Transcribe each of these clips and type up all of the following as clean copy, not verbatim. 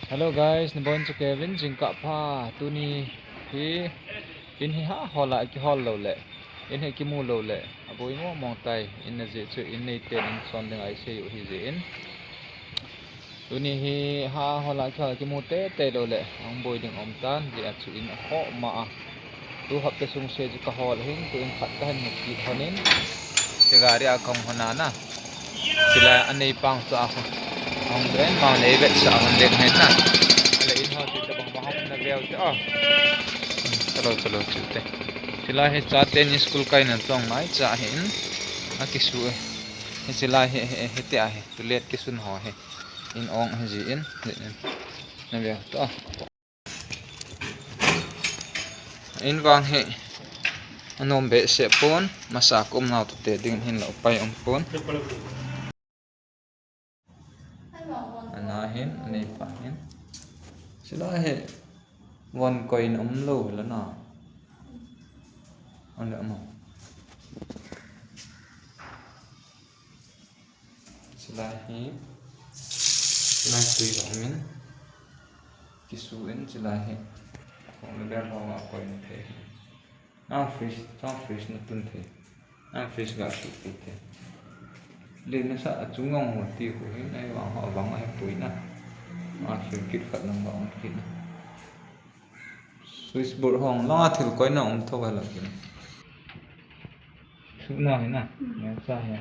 Hello guys, nabon sa Kevin jingka pa tuni hi in hi ha hola ki hol lo le in hi ki mu lo le aboi mo mong tai in na je chu in nei ten in son ding ai se yu hi je in tuni hi ha hola ki mu te lo le ang boi ding om tan je a chu in ho ma a tu hap te sung se ji ka hol hin tu in khat kan mu ki honin te gari a kong honana sila anei pang sa ako ang brand ma nei vet sa ang ding hen na चलो चलो चलते चिला है चाहते हैं स्कूल का ही ना तो हमारे चाहे इन किसु है चिला है त्या है तो लेट किसुन हो है इन ओंग है जी इन नबे तो इन वांग है अनोम बे से पोन मसा कुम नाउ तो ते दिन हिन लो पाई om पोन anahin nei pa hin sila he one coin lo la na ano mo sila tui lo min kisuin sila he kung leber ho nga coin the fish na tun the fish ga su ti the le na sa chungong ho ti ho hin ai wa ho bang ai pui na fish kit khat nang ba on kit Swiss board hong long thil koi na om thok hala kin su na hai na me sa hai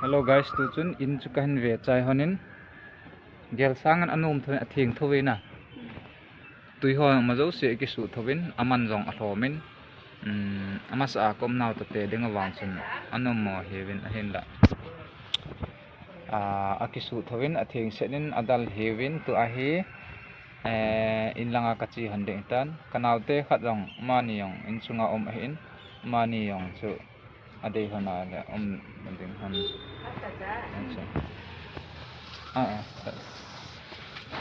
hello guys tu chun in chu kan ve chai honin gel sangan anum thoi athing thoi na tui ho ma zo se ki su thovin aman jong athomin ama sa kom naw ta te ding awang chun anum mo hevin ahin la akisu thovin athing senin adal hevin tu ahi in langa kachi hande tan kanaute khat jong mani yong in chunga om ahin mani yong chu adei hona le ding han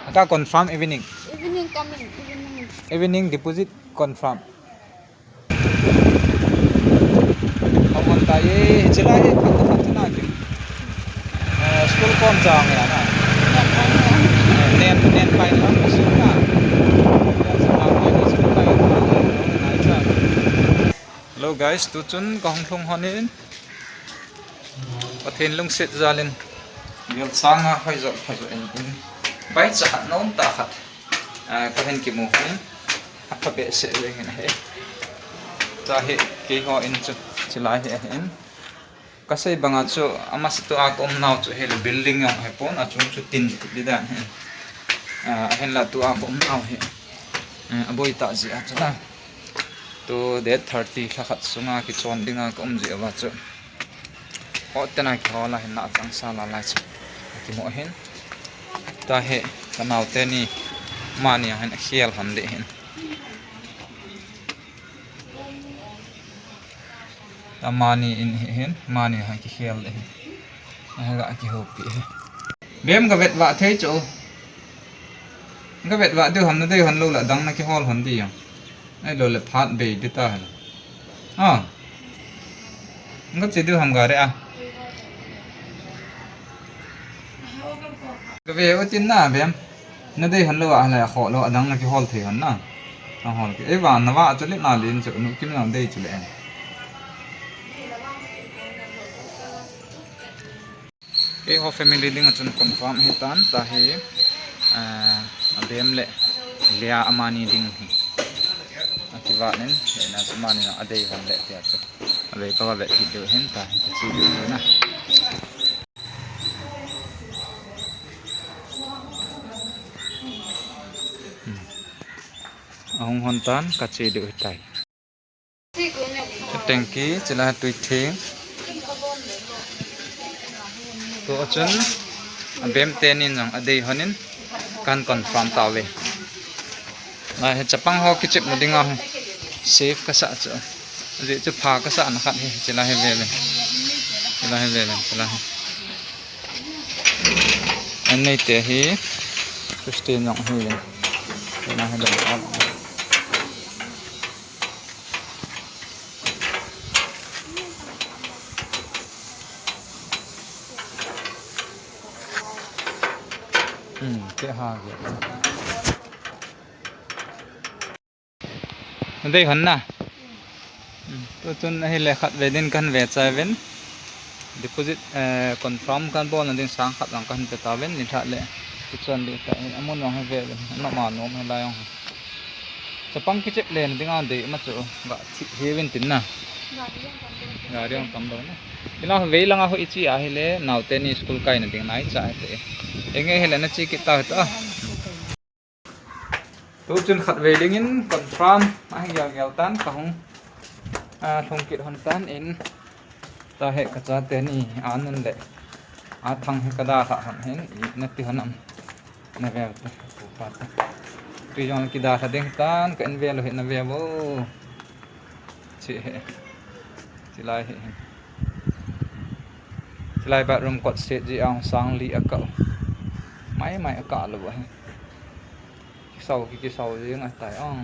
aka confirm evening Coming evening deposit confirm ông tay chỉ là hết các cái phần nào chứ school con chàng này à nên phải lắm một số là hello guys tu chun kong thong honin pathen lung set ra lên yel sang ha phai zo in bai cha non ta khat pathen ki mu hin apha be se le hin he ta he ke ho in chu chilai he in kasai banga chu amas tu a kom naw chu he building yong he pon a chung chu tin di dan he hen la tu a kom naw he aboi ta ji a chana tu de 30 khat sunga ki chon dinga kom ji awa chu otena ki hola hin na chang sa la la chu ki mo hen ta he kanaw te ni mani hen khial ham de hen mani in hen mani ha ki khel le ha ga ki hop pi bem ga vet wa thei chu ga vet wa du ham na dei han lo la dang na ki hol han di yang ai lo le phat be di ta ngap che du ham ga re ga ve o tin na bem na dei han lo wa la kho lo dang na ki hol thei han na hol ki e wa na wa chu le na lin chu nu kim na dei chu le cái ho family ling achun confirm he tan ta he abem le lia amani ding hi akiwa nen na samani na adei han le tia chu adei ka wa ve hi de hen ta chi du na ahong hon tan ka chi de tai tanki chila tui thing to achun abem tenin jong adei honin kan confirm tawe na he chapang ho ki chip mudinga ho save ka sa chu je chu pha ka sa na khat he chila he vele chila he anei te hi Christian jong hi na he dong cái ha vậy đây hẳn na tôi chun hay lệ khát về đến căn về trái bên deposit confirm kan bon anding sang khat lang kan pe ta ven ni tha le kichon le ta amon wa ve no ma no ma la yong chapang ki chep len dinga de ma chu ga he ven tin na ga riang kam do na ina ve lang a ho ichi a hele naw te ni school kai na ding nai cha te enge hele na chi ki ta ta tu chun khat ve ding in confirm a hyal yal tan ka hong thong kit hon tan in ta he ka cha te ni anun le a thang he kada kha han hen na ti hanam na ve ta pa ta ti jong ki da kha ding tan ka en ve lo he na ve bo chi he chi lai he chi lai ba room kot state ji ang sang li aka mai mai aka lo ba ki sau ji ngai tai ong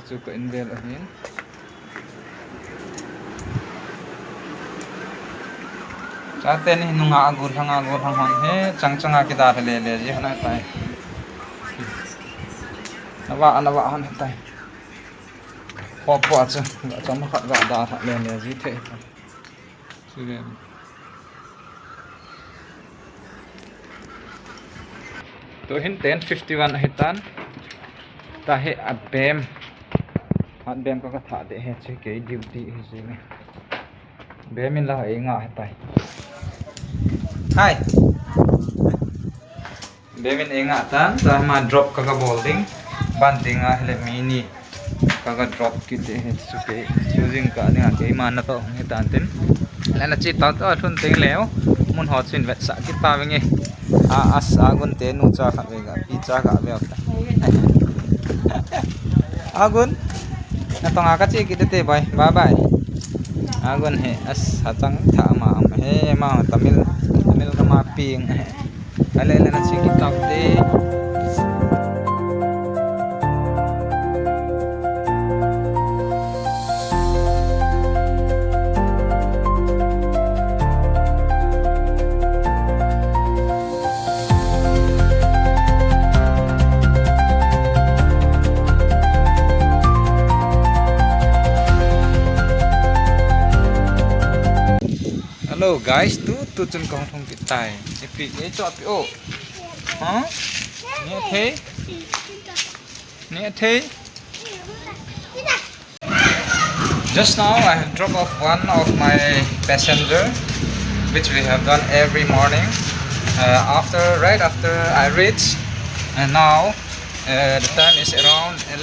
chu ka en ve lo hen चाहते नहीं नुंगा आगुर हंग हे चंगा की दार ले ले जी हना ताई नवा हन ताई पॉप वाच चम खत गा दार ले ले जी थे सुगे तो हिन 1051 हितान ता हे अबेम का था दे हे che ke duty he ji me बेमिन ला इंगा ताई Hai. Bemin inga tan sama drop kaga bolding banting ah le mini kaga drop kite he suke using ka ni ake mana to ngi tan tin lana chi ta to thun ting leo mun hot sin vet sa ki ta wenge a as agun te nu cha kha vega pi cha ga ve ta agun na to nga ka chi ki te bye bye agun he as hatang tha ma he ma tamil ka mapping ala na sige top day Hello guys, tu chun kong thong ki tai. Ipi e chot pi o. Huh? Ni the. Just now I have dropped off one of my passenger which we have done every morning. Right after I reach and now the time is around 12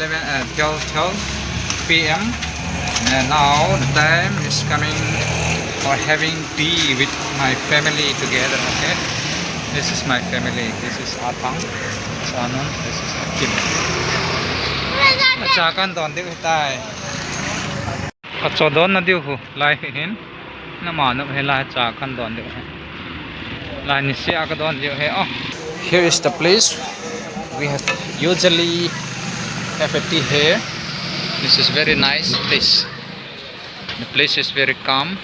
p.m. and now the time is coming or having tea with my family together. Okay, this is my family. This is Atang, Sanon. This is Kim. Achakan don diu tai. Achodon na diu hu lai hin. Na manap he lai achakan don diu. Lai ni sia ka don diu he. Oh, here is the place we have usually have a tea here. This is very nice place. The place is very calm.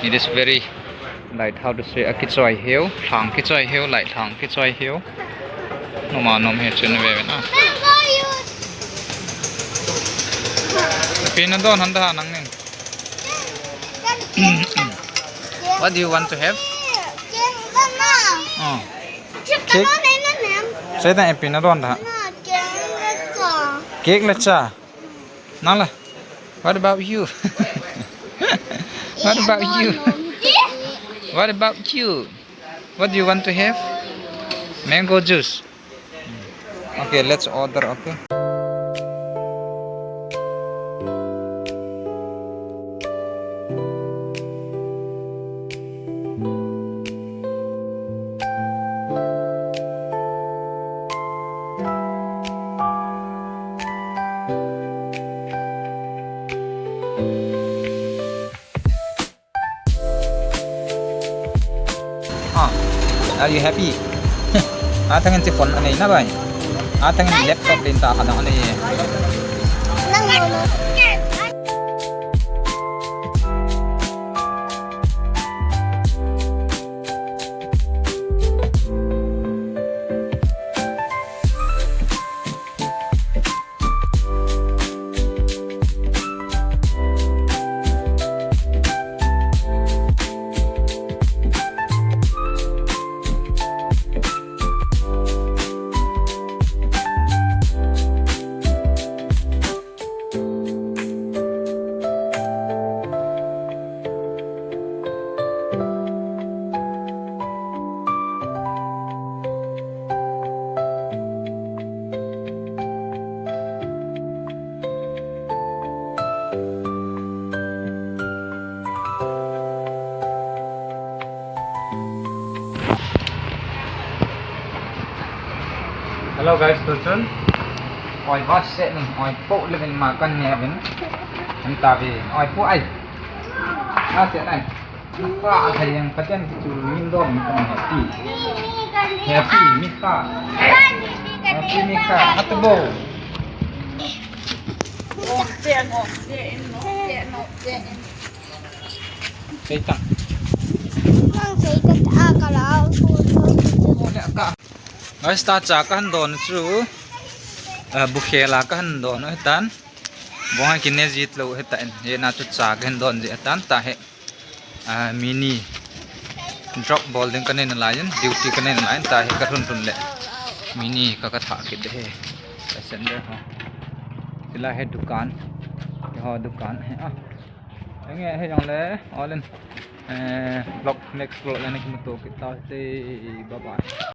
It is very like how to say a kichoi hill, thang kichoi hill, like thang kichoi hill. No ma nom he chun ve na. Pin don handa nang nin. What do you want to have? Oh. Cake. Say that pin don da. Cake lecha. Nala. What about you? What about you? What about you? What do you want to have? Mango juice. Okay, let's order. Okay. Are you happy? Atangin si phone anay na ba? Atangin laptop din ta kadang anay. Hello guys, Tutsun. Oi bas set ni, oi po levin makan ni Evin. Entah be, oi po ai. Set ai. Mika ada yang patian itu Indo mika happy. Happy mika. Happy mika. Atbo. Setang. Guys, ta cha kan don chu bukhela kan don hetan bonga kinne jit lo hetan ye na chu cha kan don je hetan ta he mini drop ball ding kan la yin duty kan la yin ta he ka run run le mini ka ka tha ke de he passenger ha sila he dukan ho dukan he nghe he jong le all in vlog next vlog la ni ki mo to kita se bye bye